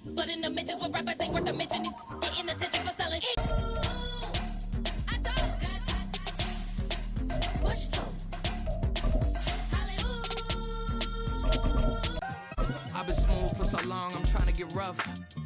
But in the mentions with rappers ain't worth a mention. He's getting attention for selling it. I told what you told. I've been smooth for so long, I'm trying to get rough.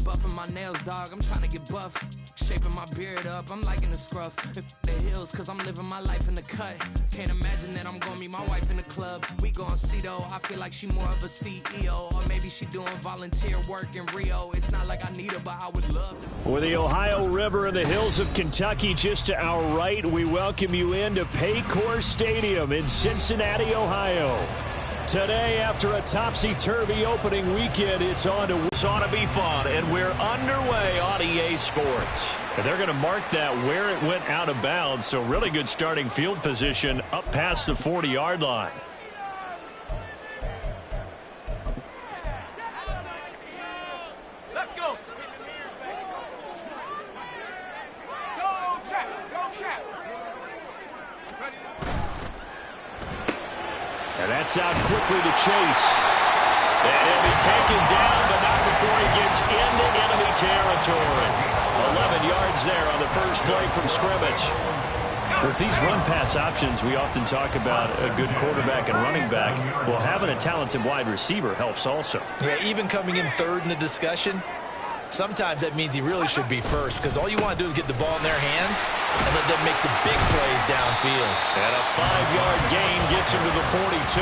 Buffing my nails, dog, I'm trying to get buff. Shaping my beard up, I'm liking the scruff. The hills, cause I'm living my life in the cut. Can't imagine that I'm gonna meet my wife in the club. We gon' see though, I feel like she more of a CEO. Or maybe she doing volunteer work in Rio. It's not like I need her, but I would love to. With the Ohio River and the hills of Kentucky just to our right, we welcome you into Paycor Stadium in Cincinnati, Ohio. Today, after a topsy-turvy opening weekend, it's on to be fun, and we're underway on EA Sports. And they're going to mark that where it went out of bounds, so really good starting field position up past the 40-yard line. Let's go. Go, Chap. Go, Chap. And that's out quickly to Chase. And he'll be taken down, but not before he gets into enemy territory. 11 yards there on the first play from scrimmage. With these run-pass options, we often talk about a good quarterback and running back. Well, having a talented wide receiver helps also. Yeah, even coming in third in the discussion, sometimes that means he really should be first, because all you want to do is get the ball in their hands and let them make the big plays downfield. And a 5-yard gain gets him to the 42.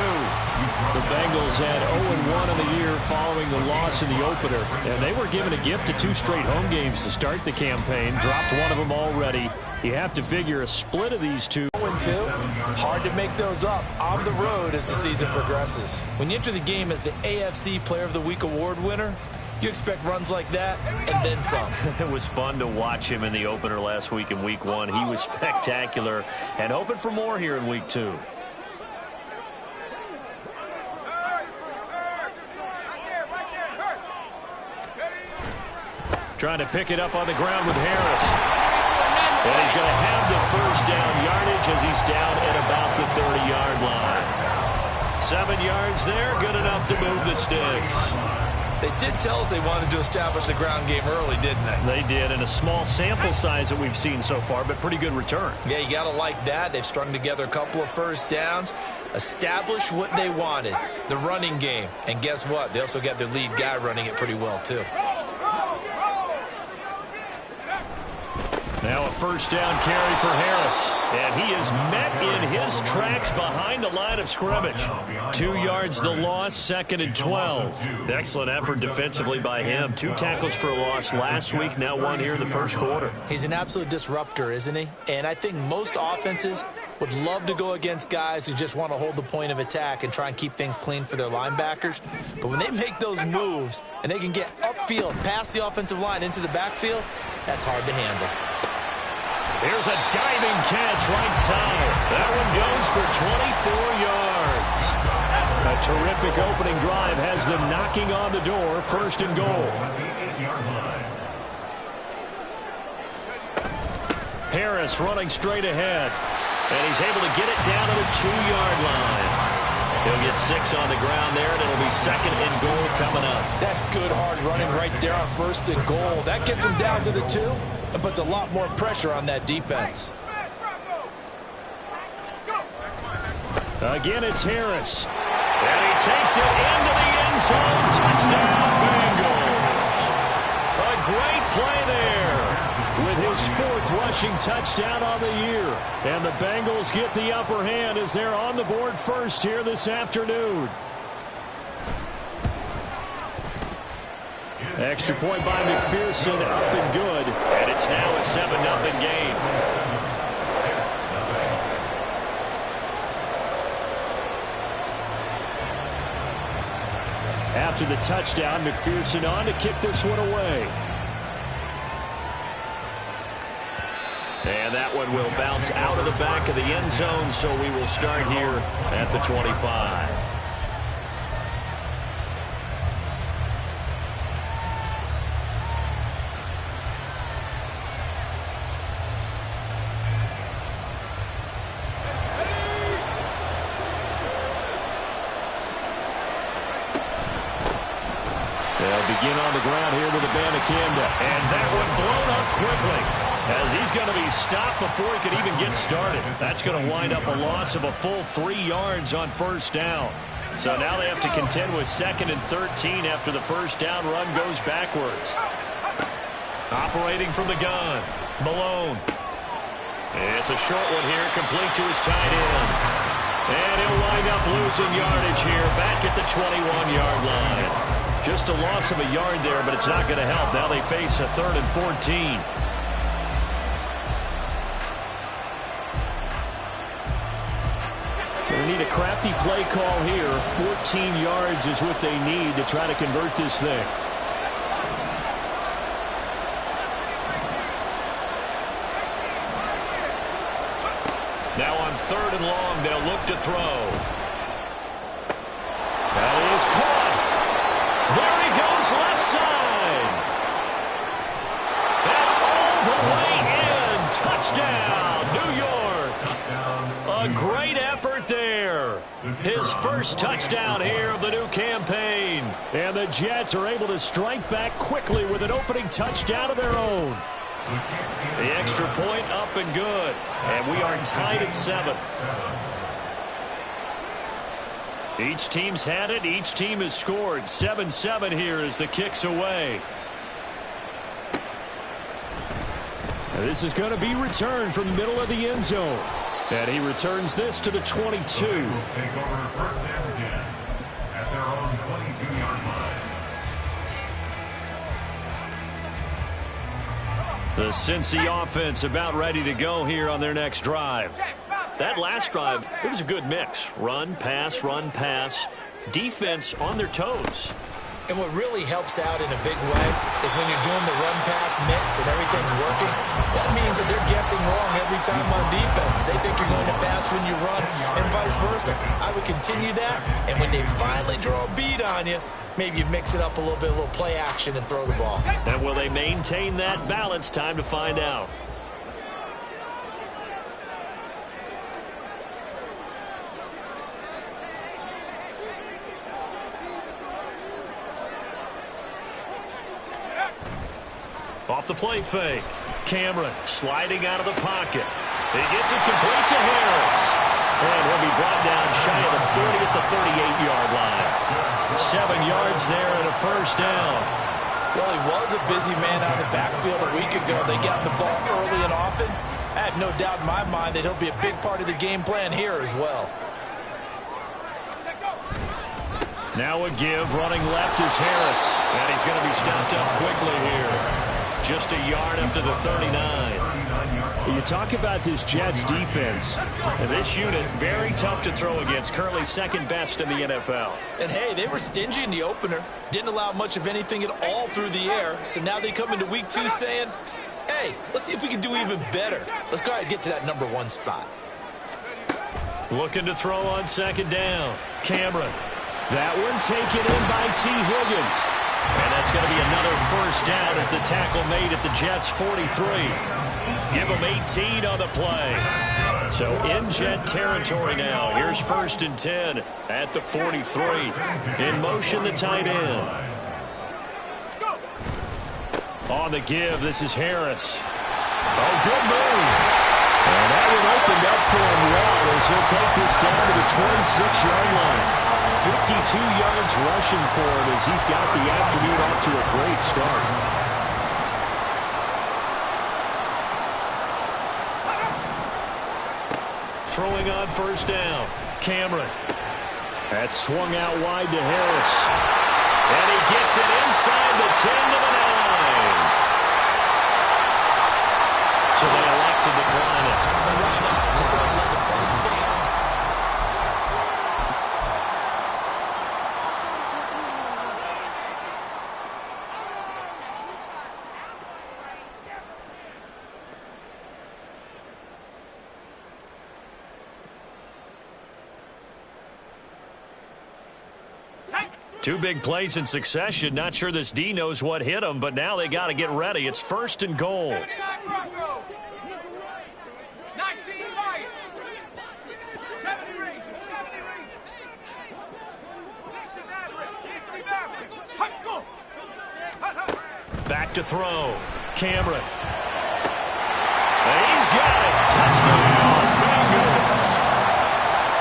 The Bengals had 0-1 in the year following the loss in the opener. And they were given a gift of 2 straight home games to start the campaign. Dropped one of them already. You have to figure a split of these two. 0-2, hard to make those up on the road as the season progresses. When you enter the game as the AFC Player of the Week award winner, you expect runs like that, and then some. It was fun to watch him in the opener last week in Week 1. He was spectacular, and hoping for more here in Week 2. Trying to pick it up on the ground with Harris. And he's going to have the first down yardage as he's down at about the 30-yard line. 7 yards there, good enough to move the sticks. They did tell us they wanted to establish the ground game early, didn't they? They did, and a small sample size that we've seen so far, but pretty good return. Yeah, you got to like that. They've strung together a couple of first downs, established what they wanted, the running game. And guess what? They also got their lead guy running it pretty well, too. Now a first down carry for Harris. And he is met in his tracks behind the line of scrimmage. 2 yards the loss, 2nd and 12. Excellent effort defensively by him. 2 tackles for a loss last week, now 1 here in the first quarter. He's an absolute disruptor, isn't he? And I think most offenses would love to go against guys who just want to hold the point of attack and try and keep things clean for their linebackers. But when they make those moves and they can get upfield past the offensive line into the backfield, that's hard to handle. Here's a diving catch right side. That one goes for 24 yards. A terrific opening drive has them knocking on the door, 1st and goal. Harris running straight ahead. And he's able to get it down to the 2-yard line. He'll get 6 on the ground there, and it'll be 2nd and goal coming up. That's good hard running right there on 1st and goal. That gets him down to the 2 and puts a lot more pressure on that defense. Again, it's Harris. And he takes it into the end zone. Touchdown, Bengals. A great play there with his 4th rushing touchdown on the year. And the Bengals get the upper hand as they're on the board first here this afternoon. Extra point by McPherson, up and good. And it's now a 7-0 game. After the touchdown, McPherson on to kick this one away. And that one will bounce out of the back of the end zone, so we will start here at the 25. They'll begin on the ground here with Abanikanda. And that one blown up quickly, as he's going to be stopped before he can even get started. That's going to wind up a loss of a full 3 yards on first down. So now they have to contend with 2nd and 13 after the first down run goes backwards. Operating from the gun, Malone. It's a short one here, complete to his tight end. And he'll wind up losing yardage here, back at the 21-yard line. Just a loss of a yard there, but it's not going to help. Now they face a 3rd and 14. They need a crafty play call here. 14 yards is what they need to try to convert this thing. Now on 3rd and long, they'll look to throw. That is caught. There he goes, left side. And all the way in. Touchdown, New York. A great effort there. His first touchdown here of the new campaign. And the Jets are able to strike back quickly with an opening touchdown of their own. The extra point up and good. And we are tied at 7. Each team's had it. Each team has scored. 7-7 here as the kick's away. And this is going to be returned from the middle of the end zone. And he returns this to the 22. Take over first and 10 at their own 22-yard line. The Cincy offense about ready to go here on their next drive. That last drive, it was a good mix. Run, pass, defense on their toes. And what really helps out in a big way is when you're doing the run-pass mix and everything's working, that means that they're guessing wrong every time on defense. They think you're going to pass when you run and vice versa. I would continue that, and when they finally draw a beat on you, maybe you mix it up a little bit, a little play action, and throw the ball. And will they maintain that balance? Time to find out. Off the play fake. Cameron sliding out of the pocket. He gets it complete to Harris. And he'll be brought down shy of the 40 at the 38-yard line. 7 yards there and a first down. Well, he was a busy man out of the backfield a week ago. They got the ball early and often. I have no doubt in my mind that he'll be a big part of the game plan here as well. Now a give. Running left is Harris. And he's going to be stopped up quickly here. Just a yard after the 39. You talk about this Jets defense. And this unit, very tough to throw against. Currently second best in the NFL. And hey, they were stingy in the opener. Didn't allow much of anything at all through the air. So now they come into week 2 saying, hey, let's see if we can do even better. Let's go ahead and get to that #1 spot. Looking to throw on 2nd down. Cameron. That one taken in by T. Higgins. And that's going to be another first down as the tackle made at the Jets' 43. Give them 18 on the play. So in Jet territory now. Here's 1st and 10 at the 43. In motion, the tight end. On the give, this is Harris. Oh, good move. And that one opened up for him well as he'll take this down to the 26-yard line. 52 yards rushing for him as he's got the afternoon off to a great start. Throwing on 1st down. Cameron. That swung out wide to Harris. And he gets it inside the 10 to the 9. So they elect to decline it. Just go ahead and let the play stand. Two big plays in succession. Not sure this D knows what hit him, but now they got to get ready. It's 1st and goal. 79 Broncos. 19 Lions. 70 Rangers. 70 Rangers. 60 Mavericks. 60 Mavericks. Go. Back to throw. Cameron. And he's got it. Touchdown, Bengals.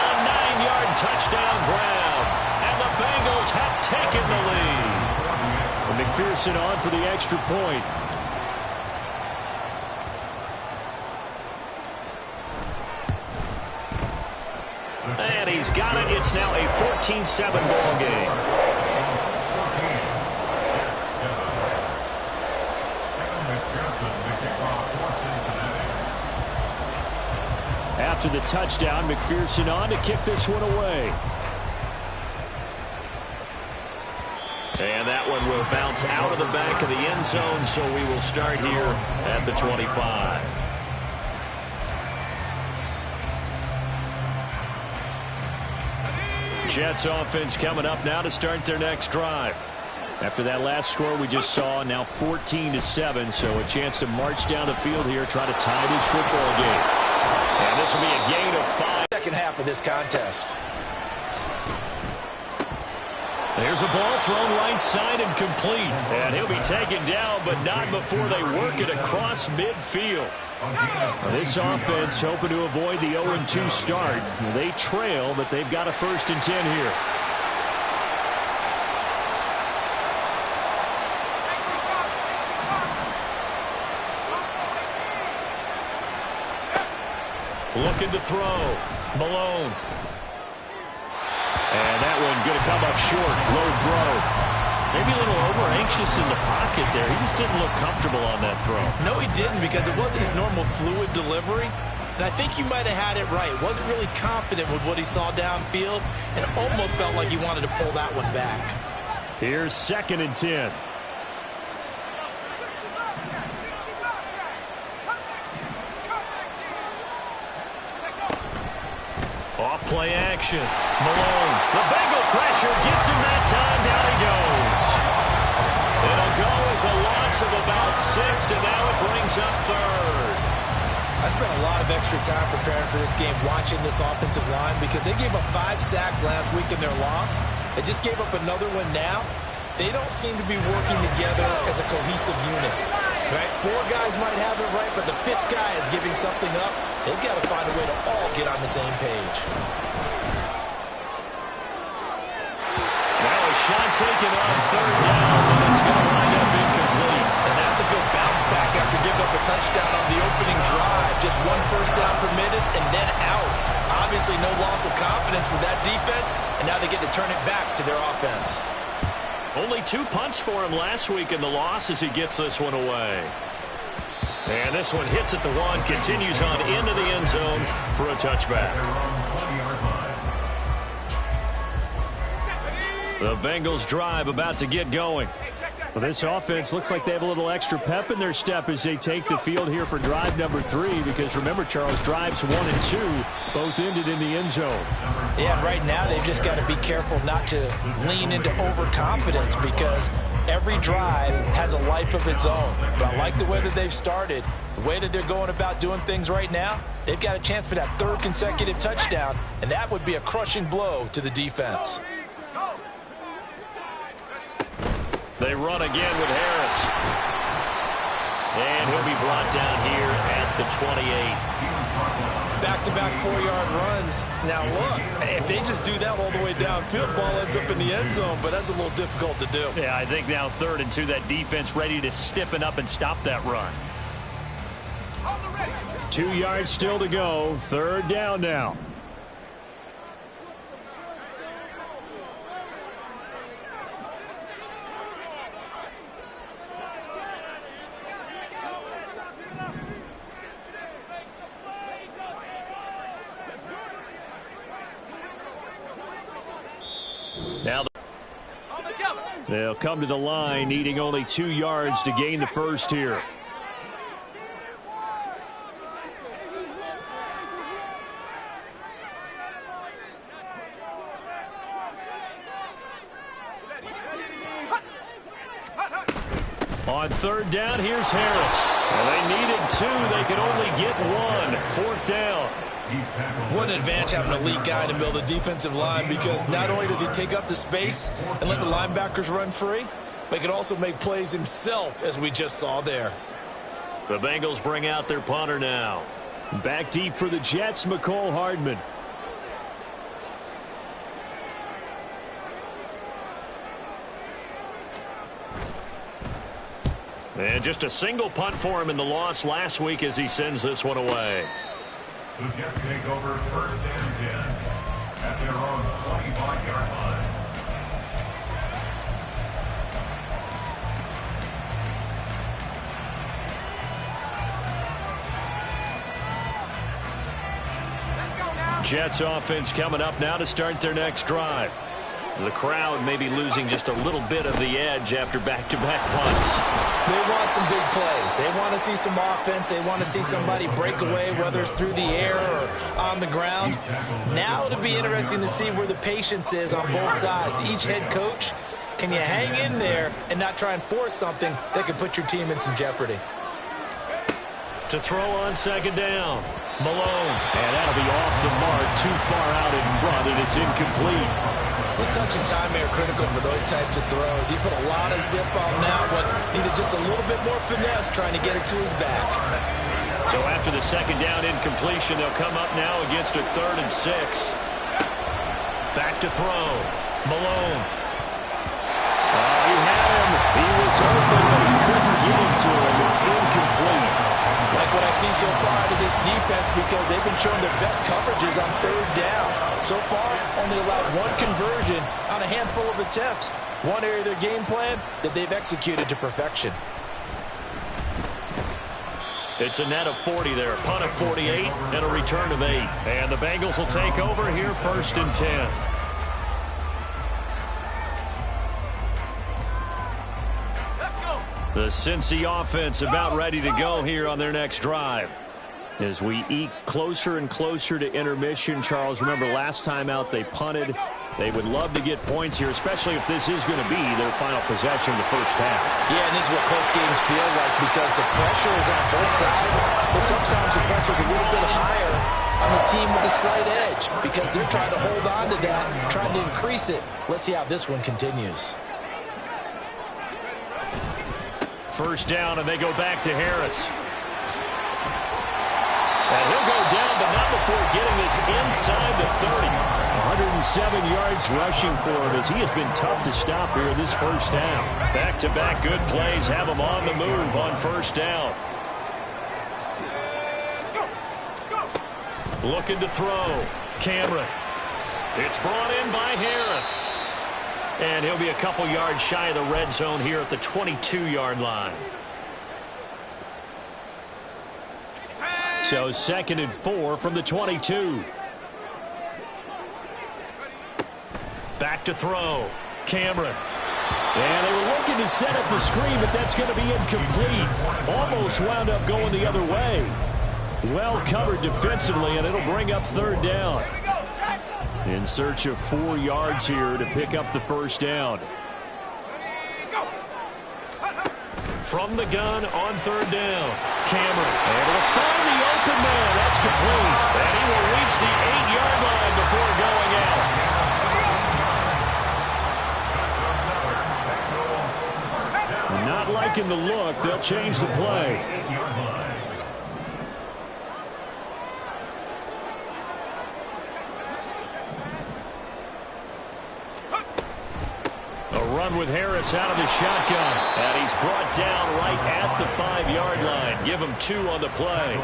A 9-yard touchdown grab. And the Bengals have taken the lead. And McPherson on for the extra point. And he's got it. It's now a 14-7 ball game. After the touchdown, McPherson on to kick this one away. And that one will bounce out of the back of the end zone, so we will start here at the 25. Jets offense coming up now to start their next drive. After that last score we just saw, now 14-7, so a chance to march down the field here, try to tie this football game. And this will be a gain of 5. Second half of this contest. There's a ball thrown right side and complete. And he'll be taken down, but not before they work it across midfield. This offense hoping to avoid the 0-2 start. They trail, but they've got a 1st and 10 here. Looking to throw. Malone. And that one going to come up short. Low throw. Maybe a little over-anxious in the pocket there. He just didn't look comfortable on that throw. No, he didn't, because it wasn't his normal fluid delivery. And I think you might have had it right. Wasn't really confident with what he saw downfield and almost felt like he wanted to pull that one back. Here's 2nd and 10. Off-play action. Malone. The Bengal pressure gets him that time. Down he goes. It'll go as a loss of about 6, and now it brings up 3rd. I spent a lot of extra time preparing for this game, watching this offensive line, because they gave up 5 sacks last week in their loss. They just gave up another one now. They don't seem to be working together as a cohesive unit. Right? 4 guys might have it right, but the 5th guy is giving something up. They've got to find a way to all get on the same page. Now a shot taken on 3rd down, but it's going to wind up incomplete. And that's a good bounce back after giving up a touchdown on the opening drive. Just 1 first down permitted and then out. Obviously no loss of confidence with that defense, and now they get to turn it back to their offense. Only 2 punts for him last week in the loss as he gets this one away. And this one hits at the 1, continues on into the end zone for a touchback. The Bengals drive about to get going. Well, this offense looks like they have a little extra pep in their step as they take the field here for drive number 3, because remember, Charles, drives 1 and 2 both ended in the end zone. Yeah, right now they've just got to be careful not to lean into overconfidence, because every drive has a life of its own. But I like the way that they've started, the way that they're going about doing things right now. They've got a chance for that 3rd consecutive touchdown, and that would be a crushing blow to the defense. They run again with Harris. And he'll be brought down here at the 28. Back-to-back 4-yard runs. Now look, if they just do that all the way downfield, ball ends up in the end zone, but that's a little difficult to do. Yeah, I think now 3rd and 2, that defense ready to stiffen up and stop that run. 2 yards still to go. 3rd down now. Now they'll come to the line, needing only 2 yards to gain the 1st here. On 3rd down, here's Harris. Well, they needed 2. They could only get 1. 4th down. What an advantage having an elite guy in the middle of the defensive line, because not only does he take up the space and let the linebackers run free, but he can also make plays himself, as we just saw there. The Bengals bring out their punter now. Back deep for the Jets, McCole Hardman. And just a single punt for him in the loss last week as he sends this one away. The Jets take over 1st and 10 at their own 25-yard line. Jets offense coming up now to start their next drive. The crowd may be losing just a little bit of the edge after back-to-back punts. They want some big plays. They want to see some offense. They want to see somebody break away, whether it's through the air or on the ground. Now it'll be interesting to see where the patience is on both sides. Each head coach, can you hang in there and not try and force something that could put your team in some jeopardy? To throw on 2nd down, Malone. And that'll be off the mark, too far out in front, and it's incomplete. The touch and time are critical for those types of throws. He put a lot of zip on that one. Needed just a little bit more finesse trying to get it to his back. So after the 2nd down incompletion, they'll come up now against a 3rd and 6. Back to throw. Malone. He had him. He was open, but he couldn't get it to him. It's incomplete. Like what I see so far out of this defense, because they've been showing their best coverages on 3rd down. So far, only allowed one conversion on a handful of attempts. One area of their game plan that they've executed to perfection. It's a net of 40 there. A punt of 48 and a return of 8. And the Bengals will take over here 1st and 10. The Cincy offense about ready to go here on their next drive. As we eke closer and closer to intermission, Charles, remember last time out they punted. They would love to get points here, especially if this is going to be their final possession of the first half. Yeah, and this is what close games feel like because the pressure is on both sides, but sometimes the pressure is a little bit higher on the team with a slight edge because they're trying to hold on to that, trying to increase it. Let's see how this one continues. 1st down, and they go back to Harris. And he'll go down, but not before getting this inside the 30. 107 yards rushing for him as he has been tough to stop here in this first half. Back-to-back good plays have him on the move on 1st down. Looking to throw. Cameron. It's brought in by Harris. And he'll be a couple yards shy of the red zone here at the 22-yard line. So 2nd and 4 from the 22. Back to throw. Cameron. And they were looking to set up the screen, but that's going to be incomplete. Almost wound up going the other way. Well covered defensively, and it'll bring up 3rd down. In search of 4 yards here to pick up the 1st down. From the gun on 3rd down. Cameron able to find the open man. That's complete. And he will reach the 8-yard line before going out. Not liking the look. They'll change the play. Run with Harris out of the shotgun. And he's brought down right at the 5-yard line. Give him 2 on the play.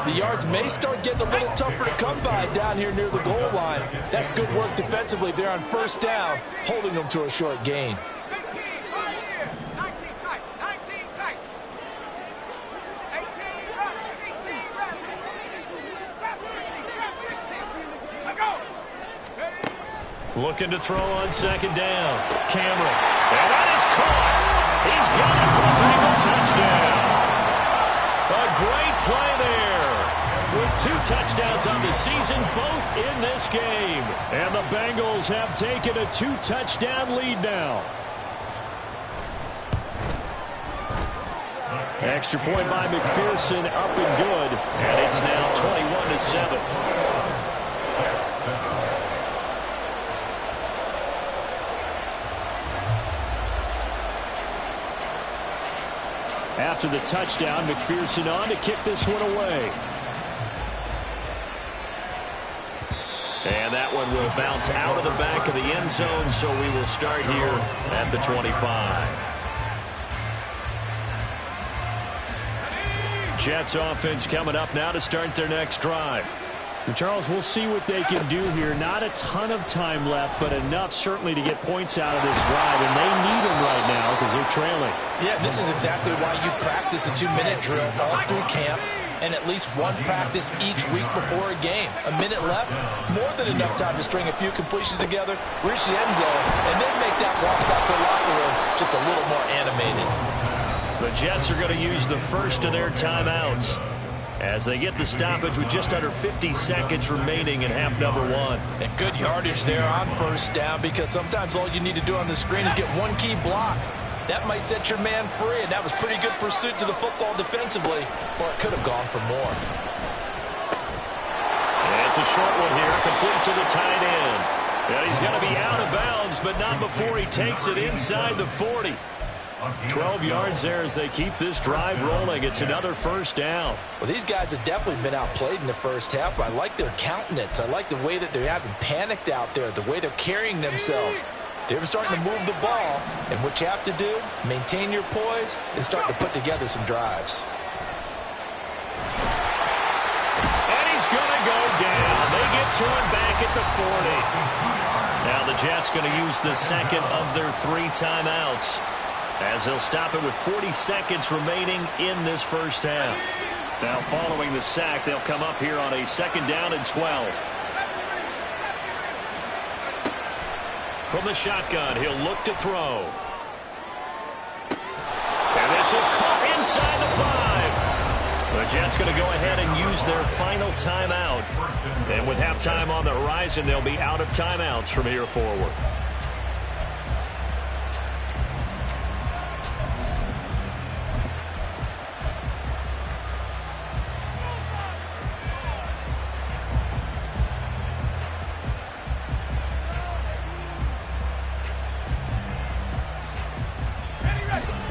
The yards may start getting a little tougher to come by down here near the goal line. That's good work defensively. They're on 1st down, holding them to a short gain. 19 right here. 19 tight. 19 tight. 18 right. 18 right. Trap 60. Trap 60. Let go. Looking to throw on 2nd down. Cameron. And that is caught. He's got it for a Bengal touchdown. A great play there. With 2 touchdowns on the season, both in this game. And the Bengals have taken a 2-touchdown lead now. Extra point by McPherson, up and good. And it's now 21-7. After the touchdown, McPherson on to kick this one away. And that one will bounce out of the back of the end zone, so we will start here at the 25. Jets offense coming up now to start their next drive. And Charles, we'll see what they can do here. Not a ton of time left, but enough certainly to get points out of this drive, and they need them right now because they're trailing. Yeah, this is exactly why you practice a 2-minute drill all through camp and at least one practice each week before a game. A minute left, more than enough time to string a few completions together, reach the end zone, and then make that walk back to the locker room just a little more animated. The Jets are going to use the first of their timeouts as they get the stoppage with just under 50 seconds remaining in half number 1. And good yardage there on first down, because sometimes all you need to do on the screen is get one key block. That might set your man free, and that was pretty good pursuit to the football defensively, or it could have gone for more. And it's a short one here, complete to the tight end. And he's going to be out of bounds, but not before he takes it inside the 40. 12 yards there as they keep this drive rolling. It's another first down. Well, these guys have definitely been outplayed in the first half, but I like their countenance. I like the way that they haven't panicked out there, the way they're carrying themselves. They're starting to move the ball, and what you have to do, maintain your poise and start to put together some drives. And he's going to go down. They get to him back at the 40. Now the Jets going to use the second of their 3 timeouts, as they'll stop it with 40 seconds remaining in this first half. Now following the sack, they'll come up here on a 2nd down and 12. From the shotgun, he'll look to throw. And this is caught inside the 5. The Jets going to go ahead and use their final timeout. And with halftime on the horizon, they'll be out of timeouts from here forward.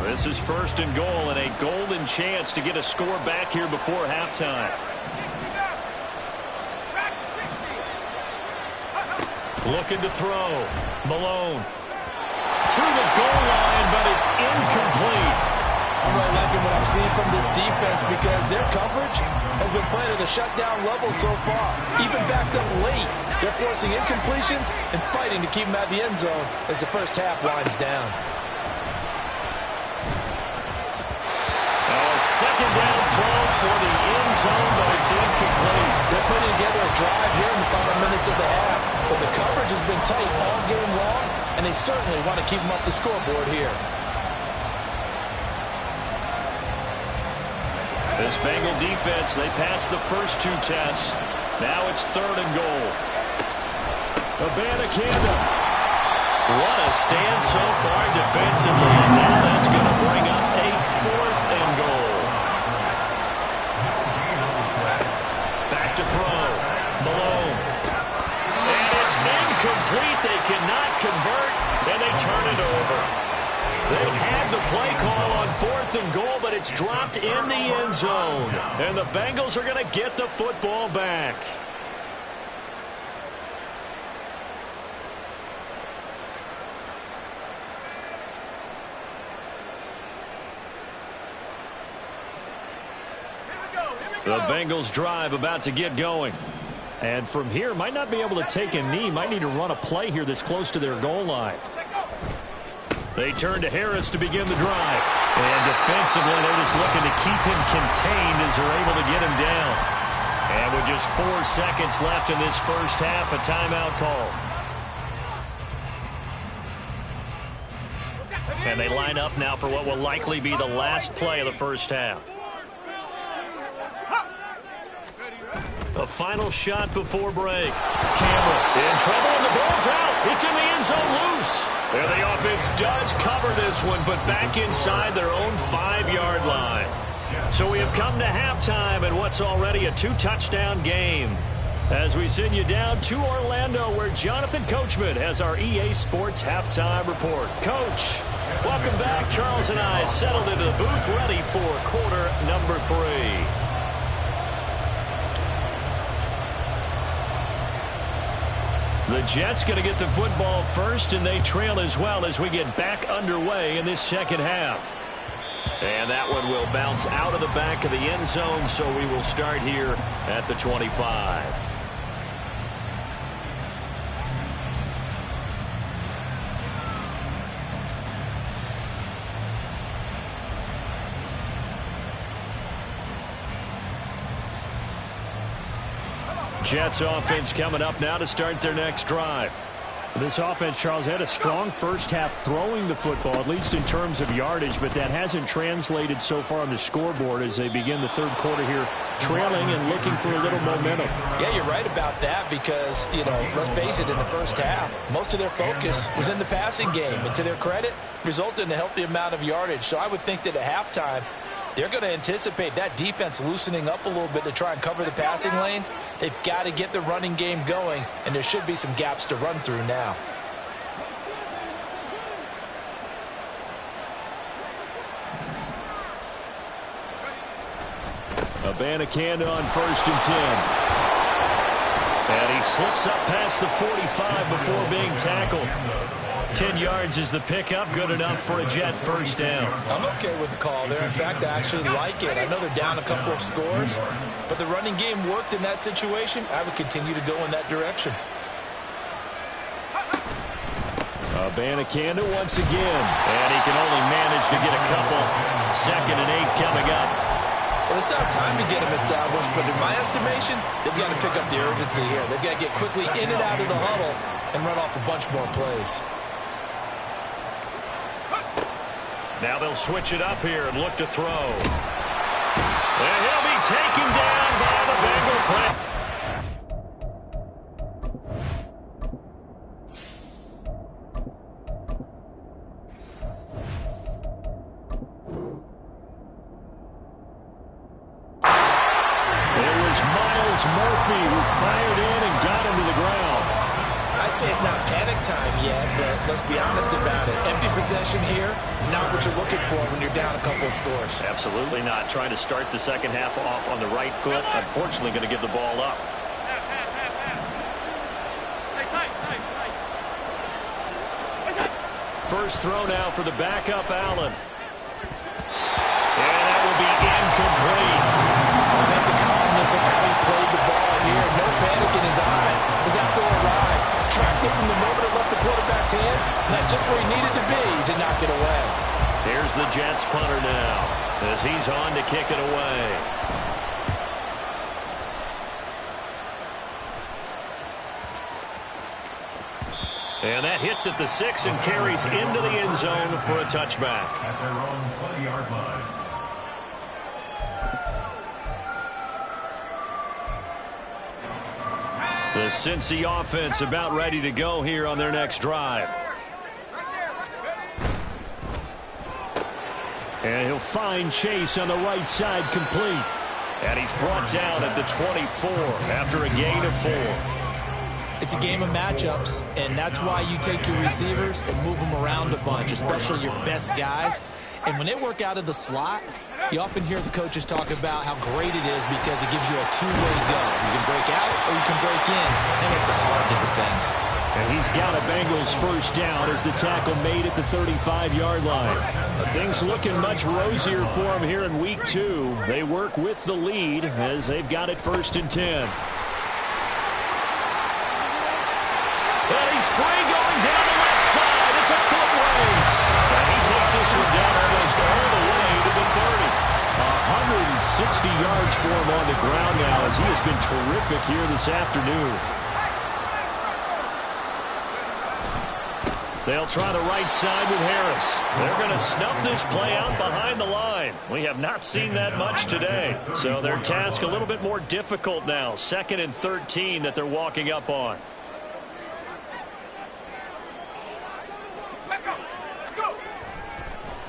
This is 1st and goal, and a golden chance to get a score back here before halftime. Looking to throw. Malone to the goal line, but it's incomplete. I'm really liking what I'm seeing from this defense, because their coverage has been playing at a shutdown level so far. Even backed up late, they're forcing incompletions and fighting to keep them at the end zone as the first half winds down. Second down throw for the end zone, but it's incomplete. They're putting together a drive here in the final minutes of the half, but the coverage has been tight all game long, and they certainly want to keep them off the scoreboard here. This Bengal defense, they passed the first 2 tests. Now it's 3rd and goal. Abanikanda. What a stand so far defensively, and now that's going to bring up a 4th and goal. Back to throw. Malone. And it's incomplete. They cannot convert, and they turn it over. They had the play call on 4th and goal, but it's dropped in the end zone. And the Bengals are going to get the football back. The Bengals drive about to get going. And from here, might not be able to take a knee. Might need to run a play here this close to their goal line. They turn to Harris to begin the drive. And defensively, they're just looking to keep him contained as they're able to get him down. And with just 4 seconds left in this first half, a timeout call. And they line up now for what will likely be the last play of the first half. A final shot before break. Cameron in trouble, and the ball's out. It's in the end zone loose. And the offense does cover this one, but back inside their own 5-yard line. So we have come to halftime in what's already a 2-touchdown game, as we send you down to Orlando, where Jonathan Coachman has our EA Sports halftime report. Coach. Welcome back. Charles and I settled into the booth, ready for quarter number 3. The Jets going to get the football first, and they trail as well as we get back underway in this second half. And that one will bounce out of the back of the end zone, so we will start here at the 25. Jets offense coming up now to start their next drive. This offense, Charles, had a strong first half throwing the football, at least in terms of yardage, but that hasn't translated so far on the scoreboard as they begin the third quarter here, trailing and looking for a little momentum. Yeah, you're right about that because, let's face it, in the first half, most of their focus was in the passing game. And to their credit, resulted in a healthy amount of yardage. So I would think that at halftime, they're going to anticipate that defense loosening up a little bit to try and cover the passing lanes. They've got to get the running game going, and there should be some gaps to run through now. Abanikanda on 1st and 10. And he slips up past the 45 before being tackled. 10 yards is the pickup, good enough for a Jet first down. I'm okay with the call there. In fact, I actually like it. I know they're down a couple of scores, but the running game worked in that situation. I would continue to go in that direction. Abanikanda once again, and he can only manage to get a couple. 2nd and 8 coming up. Well, they still have time to get him established, but in my estimation, they've got to pick up the urgency here. They've got to get quickly in and out of the huddle and run off a bunch more plays. Now they'll switch it up here and look to throw. And he'll be taken down by the Bengal play. It was Miles Murphy who fired in and got him to the ground. I'd say it's not panic time yet, but let's be honest about it. Empty possession here, not what you're looking for when you're down a couple of scores. Absolutely not. Trying to start the second half off on the right foot. Unfortunately, going to give the ball up. First throw now for the backup, Allen. And that will be incomplete. I like the calmness of how he played the ball here. No panic in his eyes. His outdoor arrive. Tracked it from the moment it left the quarterback's hand. And that's just where he needed to be to knock it away. Here's the Jets punter now as he's on to kick it away. And that hits at the 6 and carries into the end zone for a touchback. At their own 20-yard line. The Cincy offense about ready to go here on their next drive. And he'll find Chase on the right side complete. And he's brought down at the 24 after a gain of 4. It's a game of matchups, and that's why you take your receivers and move them around a bunch, especially your best guys. And when they work out of the slot, you often hear the coaches talk about how great it is because it gives you a two-way go. You can break out or you can break in. That makes it hard to defend. And he's got a Bengals first down as the tackle made at the 35-yard line. Things looking much rosier for him here in week 2. They work with the lead as they've got it 1st and 10. And he's free going down the left side. It's a foot race. And he takes this one down almost all the way to the 30. 160 yards for him on the ground now as he has been terrific here this afternoon. They'll try the right side with Harris. They're going to snuff this play out behind the line. We have not seen that much today. So their task a little bit more difficult now. 2nd and 13 that they're walking up on.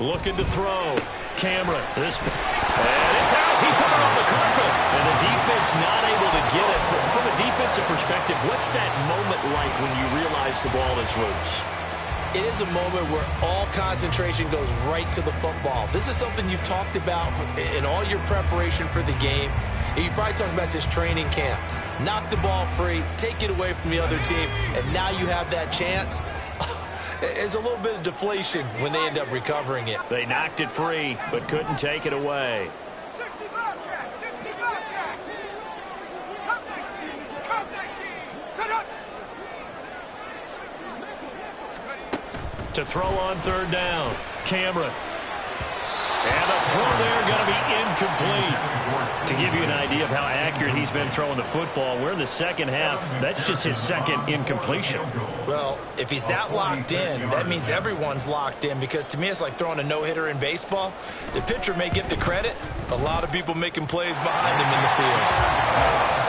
Looking to throw. Cameron. And it's out. He put it on the carpet. And the defense not able to get it. From a defensive perspective, what's that moment like when you realize the ball is loose? it is a moment where all concentration goes right to the football. This is something you've talked about in all your preparation for the game. You probably talked about this training camp. Knock the ball free, take it away from the other team, and now you have that chance. There's a little bit of deflation when they end up recovering it. They knocked it free, but couldn't take it away. 60 Bobcat, 60 Bobcat. Come 19, come 19. To throw on third down, Cameron. And the throw there going to be incomplete. To give you an idea of how accurate he's been throwing the football, we're in the second half. That's just his second incompletion. Well, if he's that locked in, that means everyone's locked in, because to me it's like throwing a no-hitter in baseball. The pitcher may get the credit, a lot of people making plays behind him in the field.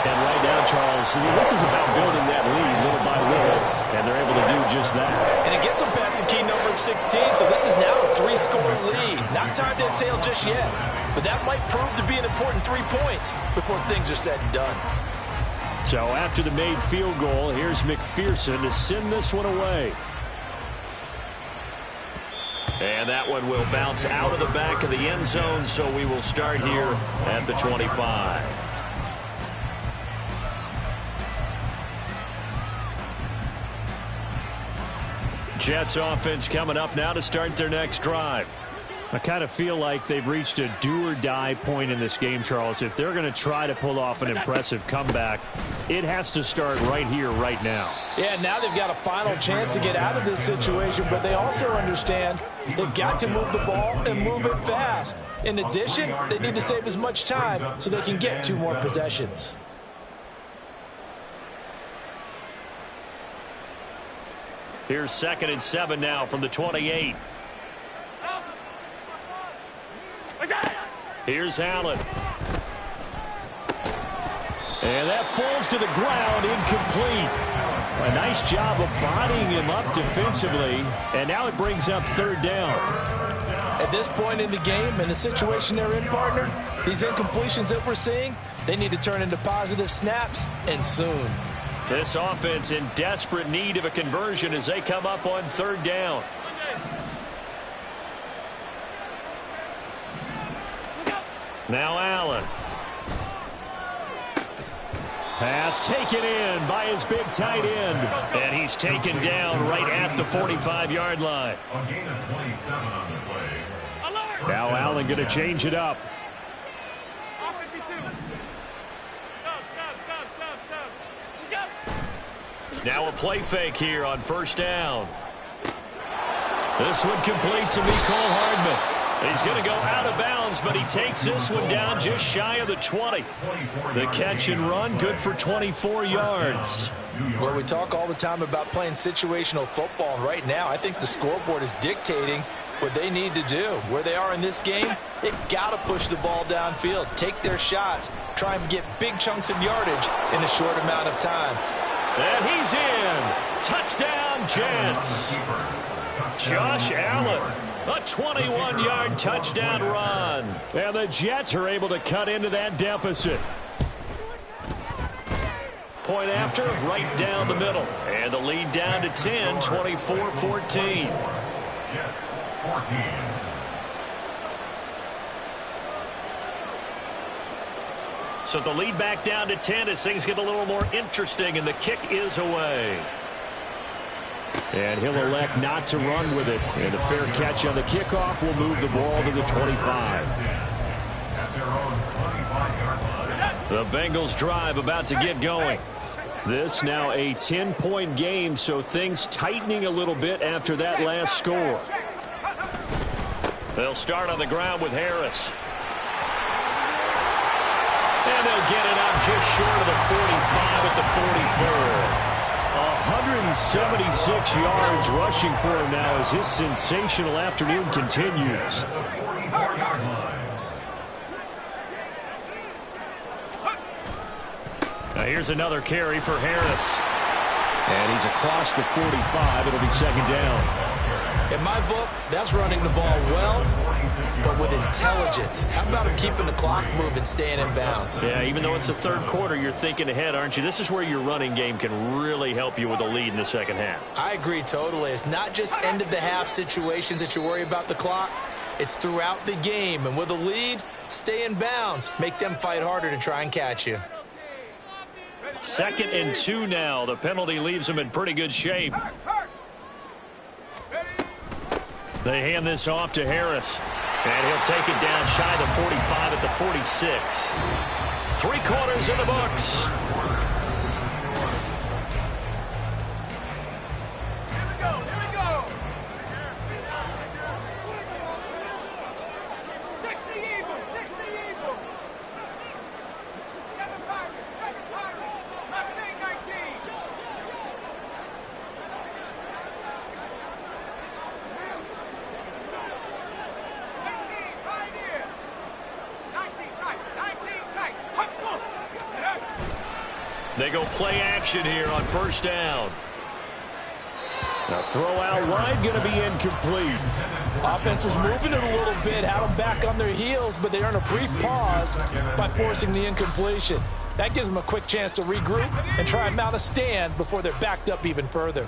And right now, Charles, this is about building that lead little by little, and they're able to do just that. And it gets them past the key number of 16, so this is now a 3-score lead. Not time to exhale just yet, but that might prove to be an important 3 points before things are said and done. So after the made field goal, here's McPherson to send this one away. And that one will bounce out of the back of the end zone, so we will start here at the 25. Jets offense coming up now to start their next drive. I kind of feel like they've reached a do-or-die point in this game, Charles. If they're going to try to pull off an impressive comeback, it has to start right here, right now. Yeah, now they've got a final chance to get out of this situation, but they also understand they've got to move the ball and move it fast. In addition, they need to save as much time so they can get 2 more possessions. Here's 2nd and 7 now from the 28. Here's Allen. And that falls to the ground, incomplete. A nice job of bodying him up defensively, and now it brings up 3rd down. At this point in the game, in the situation they're in, partner, these incompletions that we're seeing, they need to turn into positive snaps, and soon. This offense in desperate need of a conversion as they come up on 3rd down. Now Allen. Pass taken in by his big tight end. And he's taken down right at the 45-yard line. A gain of 27 on the play. Now Allen going to change it up. Now a play fake here on 1st down. This one complete to Mecole Hardman. He's going to go out of bounds, but he takes this one down just shy of the 20. The catch and run, good for 24 yards. Well, we talk all the time about playing situational football, and right now I think the scoreboard is dictating what they need to do. Where they are in this game, they've got to push the ball downfield, take their shots, try and get big chunks of yardage in a short amount of time. And he's in. Touchdown, Jets. Josh Allen, a 21-yard touchdown run. And the Jets are able to cut into that deficit. Point after, right down the middle. And the lead down to 10, 24-14. Jets 14. So the lead back down to 10 as things get a little more interesting, and the kick is away. And he'll elect not to run with it. And a fair catch on the kickoff will move the ball to the 25. The Bengals drive about to get going. This now a 10-point game, so things tightening a little bit after that last score. They'll start on the ground with Harris. And they'll get it out just short of the 45 at the 44. 176 yards rushing for him now as his sensational afternoon continues. Now here's another carry for Harris. And he's across the 45. It'll be 2nd down. In my book, that's running the ball well, but with intelligence. How about him keeping the clock moving, staying in bounds? Yeah, even though it's the third quarter, you're thinking ahead, aren't you? This is where your running game can really help you with a lead in the second half. I agree totally. It's not just end-of-the-half situations that you worry about the clock. It's throughout the game. And with a lead, stay in bounds. Make them fight harder to try and catch you. 2nd and 2 now. The penalty leaves them in pretty good shape. They hand this off to Harris. And he'll take it down shy of the 45 at the 46. 3 quarters in the books. They go play action here on 1st down. Now throw out wide, going to be incomplete. Offense was moving it a little bit, had them back on their heels, but they earn a brief pause by forcing the incompletion. That gives them a quick chance to regroup and try and mount a stand before they're backed up even further.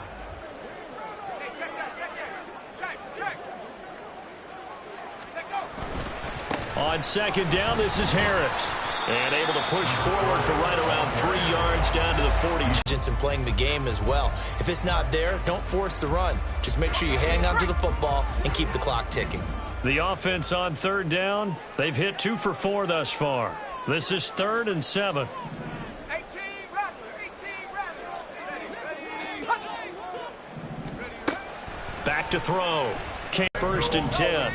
On 2nd down, this is Harris. And able to push forward for right around 3 yards down to the 40. And playing the game as well. If it's not there, don't force the run. Just make sure you hang on to the football and keep the clock ticking. The offense on 3rd down. They've hit 2 for 4 thus far. This is 3rd and 7. Back to throw. 1st and 10.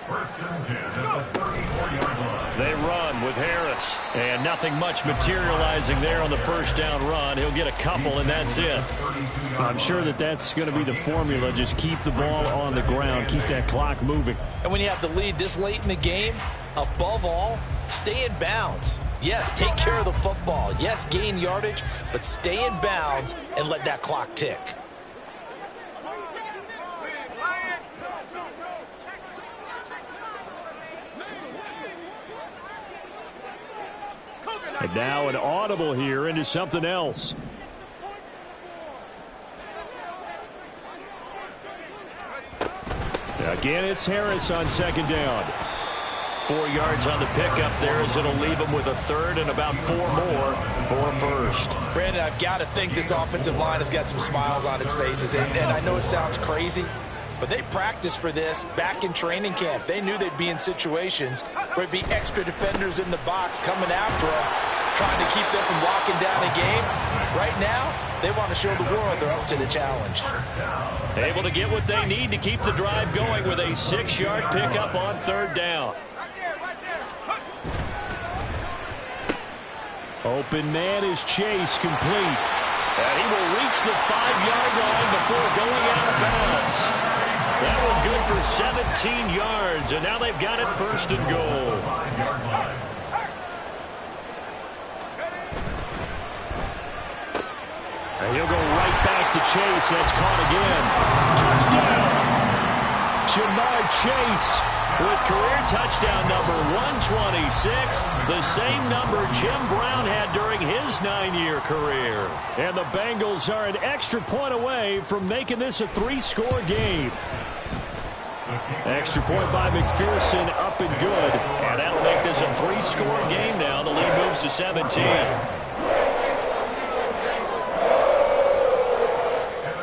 First and 10 at the 34-yard line. They run with Harris. And nothing much materializing there on the 1st down run. He'll get a couple, and that's it. I'm sure that that's going to be the formula. Just keep the ball on the ground. Keep that clock moving. And when you have the lead this late in the game, above all, stay in bounds. Yes, take care of the football. Yes, gain yardage, but stay in bounds and let that clock tick. And now an audible here into something else. Again, it's Harris on 2nd down. 4 yards on the pickup there as it'll leave him with a 3rd and about 4 more for 1st. Brandon, I've got to think this offensive line has got some smiles on its faces. And I know it sounds crazy, but they practiced for this back in training camp. They knew they'd be in situations where it'd be extra defenders in the box coming after them, trying to keep them from locking down a game. Right now, they want to show the world they're up to the challenge. Able to get what they need to keep the drive going with a 6-yard pickup on 3rd down. Open man is Chase, complete. And he will reach the 5-yard line before going out of bounds. That one good for 17 yards, and now they've got it 1st and goal. And he'll go right back to Chase. That's caught again. Touchdown! Jamar Chase with career touchdown number 126, the same number Jim Brown had during his 9-year career. And the Bengals are an extra point away from making this a 3-score game. Extra point by McPherson, up and good. And that'll make this a 3-score game now. The lead moves to 17.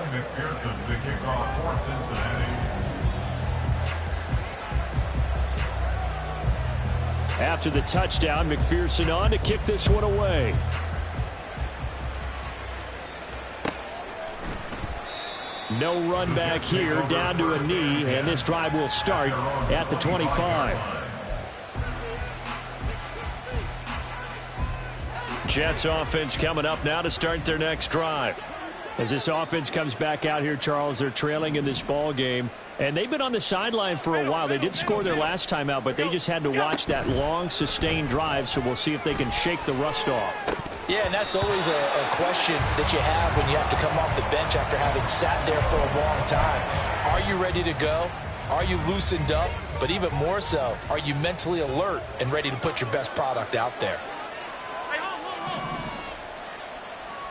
McPherson to kick off for Cincinnati. After the touchdown, McPherson on to kick this one away. No run back here, down to a knee, and this drive will start at the 25. Jets offense coming up now to start their next drive. As this offense comes back out here, Charles, they're trailing in this ball game. And they've been on the sideline for a while. They did score their last time out, but they just had to watch that long, sustained drive, so we'll see if they can shake the rust off. Yeah, and that's always a question that you have when you have to come off the bench after having sat there for a long time. Are you ready to go? Are you loosened up? But even more so, are you mentally alert and ready to put your best product out there? Hey,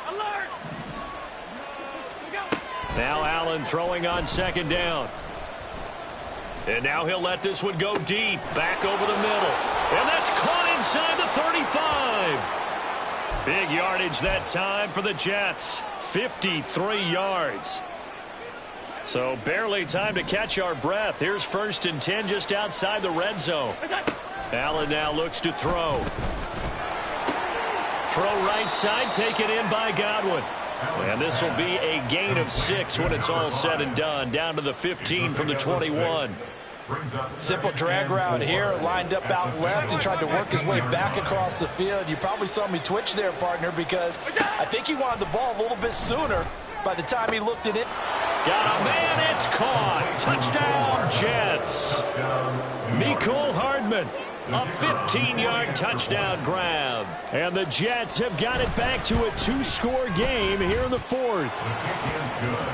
alert! Go. Now Allen throwing on second down. And now he'll let this one go deep, back over the middle. And that's caught inside the 35. Big yardage that time for the Jets. 53 yards. So barely time to catch our breath. Here's 1st and 10 just outside the red zone. Allen now looks to throw. Throw right side, taken in by Godwin. And this will be a gain of 6 when it's all said and done. Down to the 15 from the 21. Simple drag route here, lined up out left and tried to work his way back across the field. You probably saw me twitch there, partner, because I think he wanted the ball a little bit sooner by the time he looked at it. Got a man, it's caught. Touchdown, Jets. Mecole Hardman, a 15-yard touchdown grab. And the Jets have got it back to a 2-score game here in the 4th.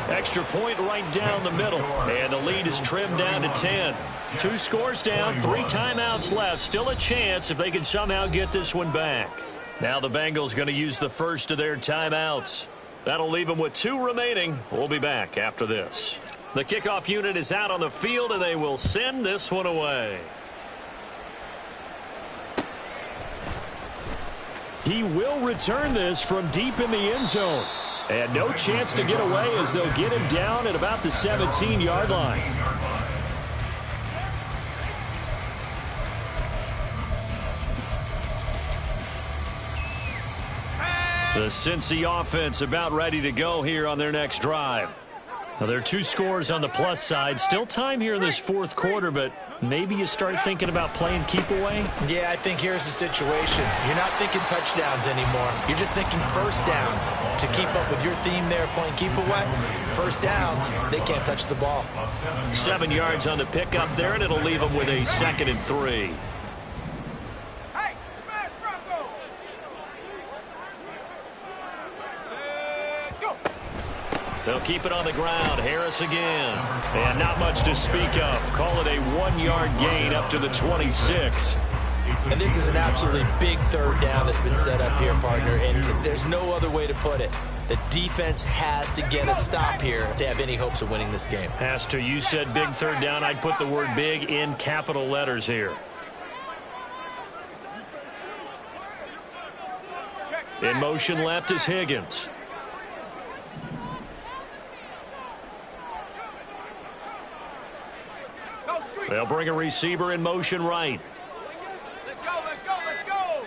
Extra point right down the middle. And the lead is trimmed down to 10. 2 scores down, 3 timeouts left. Still a chance if they can somehow get this one back. Now the Bengals going to use the first of their timeouts. That'll leave them with 2 remaining. We'll be back after this. The kickoff unit is out on the field, and they will send this one away. He will return this from deep in the end zone. And no chance to get away as they'll get him down at about the 17-yard line. The Cincy offense about ready to go here on their next drive. Now, there are 2 scores on the plus side. Still time here in this 4th quarter, but maybe you start thinking about playing keep away? Yeah, I think here's the situation. You're not thinking touchdowns anymore. You're just thinking first downs. To keep up with your theme there, playing keep away, first downs, they can't touch the ball. 7 yards on the pickup there, and it'll leave them with a 2nd and 3. Hey, smash Bronco! Go! They'll keep it on the ground. Harris again. And not much to speak of. Call it a 1-yard gain up to the 26. And this is an absolutely big 3rd down that's been set up here, partner, and there's no other way to put it. The defense has to get a stop here if they have any hopes of winning this game. Has to. You said big 3rd down. I'd put the word big in capital letters here. In motion left is Higgins. They'll bring a receiver in motion right. Let's go, let's go, let's go!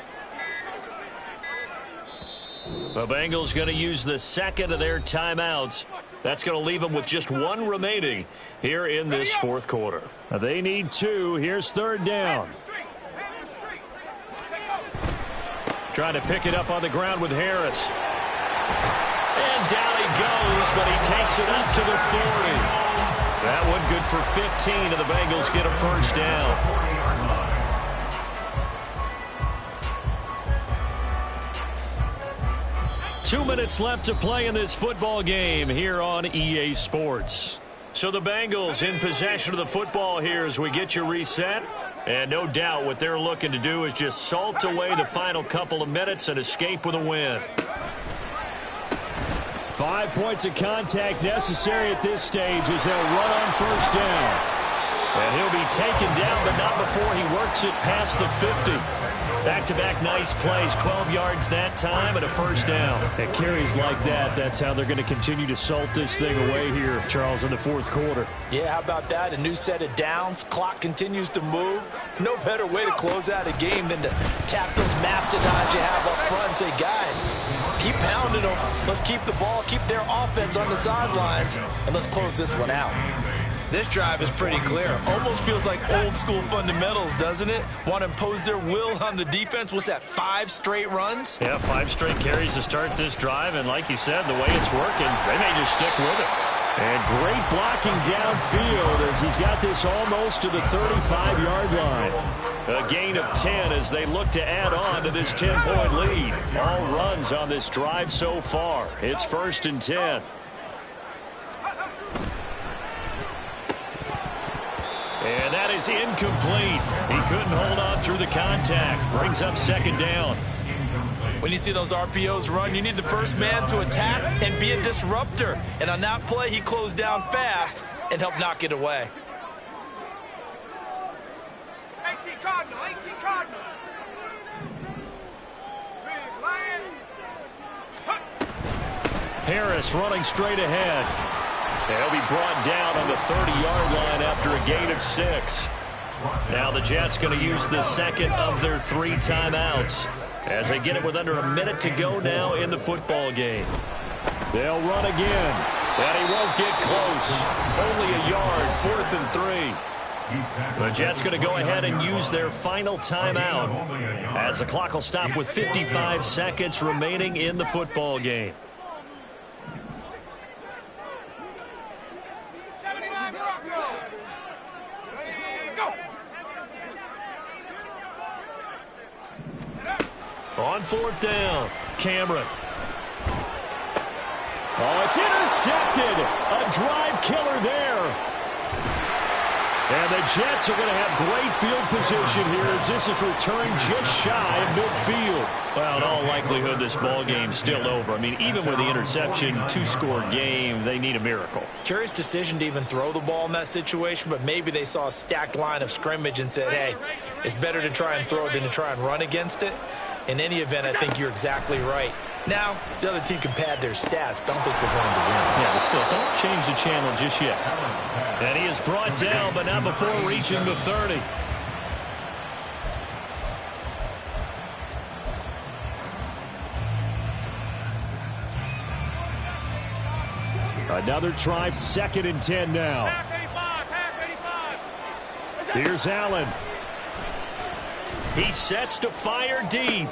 The Bengals going to use the 2nd of their timeouts. That's going to leave them with just 1 remaining here in this 4th quarter. They need 2. Here's 3rd down. Trying to pick it up on the ground with Harris. And down he goes, but he takes it up to the 40. That one good for 15, and the Bengals get a 1st down. Two minutes left to play in this football game here on EA Sports. So the Bengals in possession of the football here as we get you reset. And no doubt what they're looking to do is just salt away the final couple of minutes and escape with a win. 5 points of contact necessary at this stage as they'll run on 1st down. And he'll be taken down, but not before he works it past the 50. Back-to-back nice plays, 12 yards that time and a 1st down. And carries like that, that's how they're going to continue to salt this thing away here, Charles, in the 4th quarter. Yeah, how about that? A new set of downs. Clock continues to move. No better way to close out a game than to tap those mastodons you have up front and say, guys, keep pounding them. Let's keep the ball, keep their offense on the sidelines, and let's close this one out. This drive is pretty clear. Almost feels like old school fundamentals, doesn't it? Want to impose their will on the defense. What's that, 5 straight runs? Yeah, 5 straight carries to start this drive. And like you said, the way it's working, they may just stick with it. And great blocking downfield as he's got this almost to the 35-yard line. A gain of 10 as they look to add on to this 10-point lead. All runs on this drive so far. It's 1st and 10. is incomplete. He couldn't hold on through the contact. Brings up second down. When you see those RPOs run, you need the first man to attack and be a disruptor. And on that play, he closed down fast and helped knock it away. 18 Cardinal, 18 Cardinal. Big Lion. Harris running straight ahead. He'll be brought down on the 30-yard line after a gain of 6. Now the Jets going to use the second of their 3 timeouts as they get it with under a minute to go now in the football game. They'll run again, and he won't get close. Only a yard, 4th and 3. The Jets going to go ahead and use their final timeout as the clock will stop with 55 seconds remaining in the football game. 79 Broncos. Ready, go. On 4th down, Cameron. Oh, it's intercepted. A drive killer there. And the Jets are going to have great field position here as this is returned just shy of midfield. Well, in all likelihood, this ball game's still over. I mean, even with the interception, 2-score game, they need a miracle. Curious decision to even throw the ball in that situation, but maybe they saw a stacked line of scrimmage and said, hey, it's better to try and throw it than to try and run against it. In any event, I think you're exactly right. Now, the other team can pad their stats, but I don't think they're going to win. Yeah, but still, don't change the channel just yet. And he is brought down, but not before reaching the 30. Another try, 2nd and 10 now. Half 85. Here's Allen. He sets to fire deep.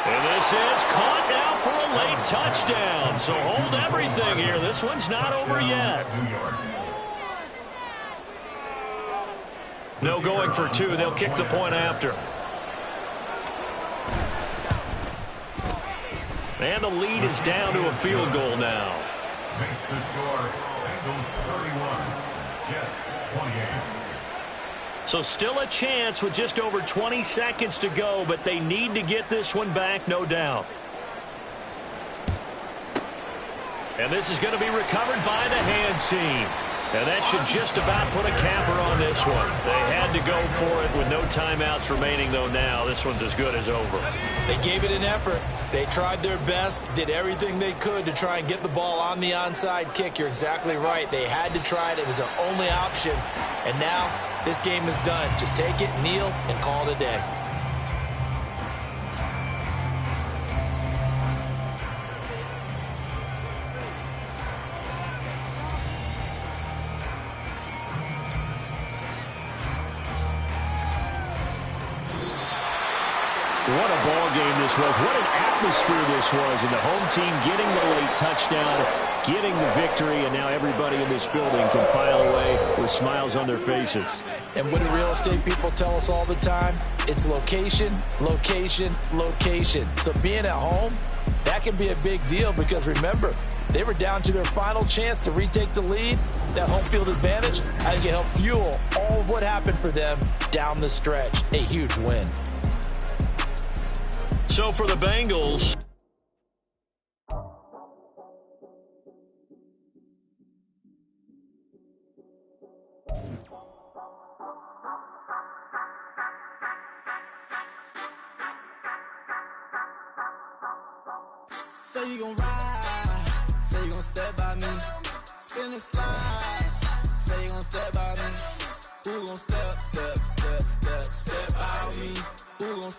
And this is caught now for a late touchdown. So hold everything here. This one's not over yet. No going for 2. They'll kick the point after. And the lead is down to a field goal now. Makes the score Bengals 31, Jets 28. So still a chance with just over 20 seconds to go, but they need to get this one back, no doubt. And this is going to be recovered by the hands team. And that should just about put a capper on this one. They had to go for it with no timeouts remaining, though now. This one's as good as over. They gave it an effort. They tried their best, did everything they could to try and get the ball on the onside kick. You're exactly right. They had to try it. It was their only option. And now this game is done. Just take it, kneel, and call it a day. What a ball game this was. What an atmosphere this was. And the home team getting the late touchdown, getting the victory, and now everybody in this building can file away with smiles on their faces. And what do real estate people tell us all the time? It's location, location, location. So being at home, that can be a big deal because remember, they were down to their final chance to retake the lead. That home field advantage, I think it helped fuel all of what happened for them down the stretch. A huge win. So for the Bengals, Say you gon' ride, say you gon' step by me, spin and slide, say you gon' step by me, who gon' step by me, who gon'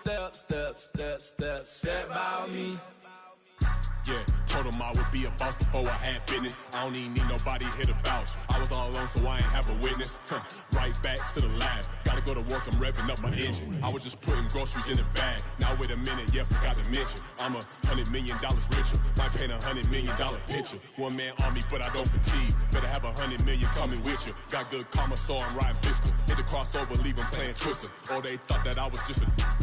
step by me. Yeah, told him I would be a boss before I had business. I don't even need nobody here to vouch. I was all alone, so I ain't have a witness. Right back to the lab. Gotta go to work, I'm revving up my engine. I was just putting groceries in the bag. Now wait a minute, yeah, forgot to mention. I'm $100 million richer. Might paint $100 million picture. One man army, but I don't fatigue. Better have $100 million coming with you. Got good karma, so I'm riding fiscal. Hit the crossover, leave them playing Twister. Or they thought that I was just a